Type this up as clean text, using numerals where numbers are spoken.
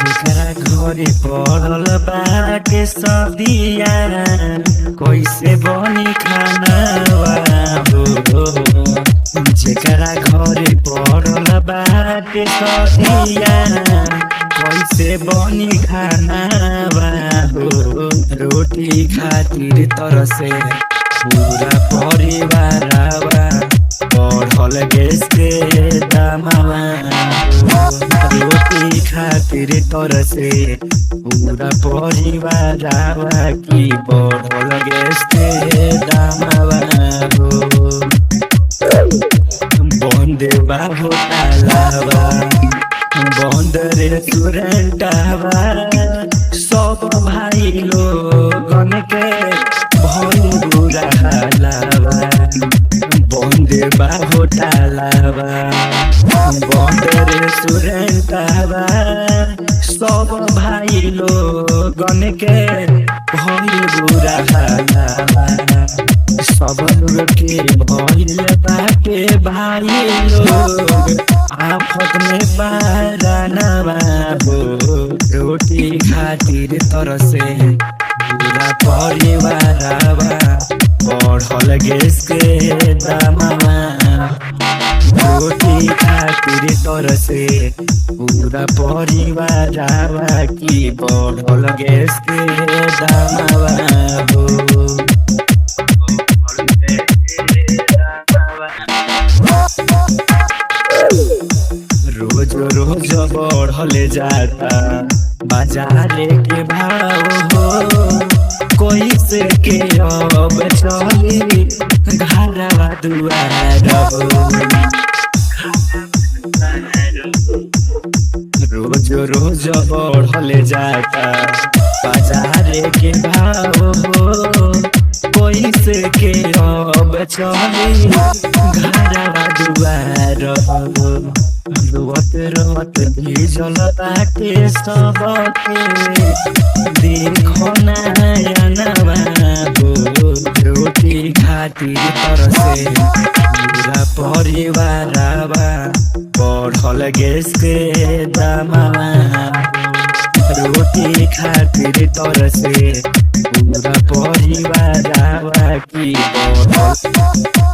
जेकरा घरे पड़ल बाटे सदिया कैसे बनी खानावा हो। जेकरा घरे पड़ल बाटे सदिया कैसे बनी खानावा हो। रोटी खातिर तरसे पूरा परिवारवा बढ़ल गैस के दामवा। रोटी खातिर तरसे पूरा परिवारवा की बढ़ल गैस के दामवा हो। बंद बा होटलवा बंद रेस्टोरेंटवा सब भाई लोगन के भइल बुरा हालवा। बंद बा होटलवा बंद रेस्टोरेंटवा सब भाई लोगन के भइल बुरा हालवा। सब लोग के भइल बाटे भाई लोग आफत में बारानवा हो। रोटी खातिर तरसे पूरा परिवारवा बढ़ल गैस के दामवा। रोटी खातिर तरसे पूरा परिवारवा की बढ़ल गैस के दामवा हो। रोज रोज बढ़ल जाता बाजार के भाव हो। कोई से के अब चली घरवा दुआर हो। रोज रोज बढ़ल जाता बाजार के भाव हो। कोई से के अब चली घरवा दुआर हो। रोत रोत भीजल बाटे सबके देखो नयनवा हो। रोटी खातिर तरसे पूरा परिवारवा बढ़ल गैस के दामवा। रोटी खातिर तरसे पूरा परिवारवा की बढ़ल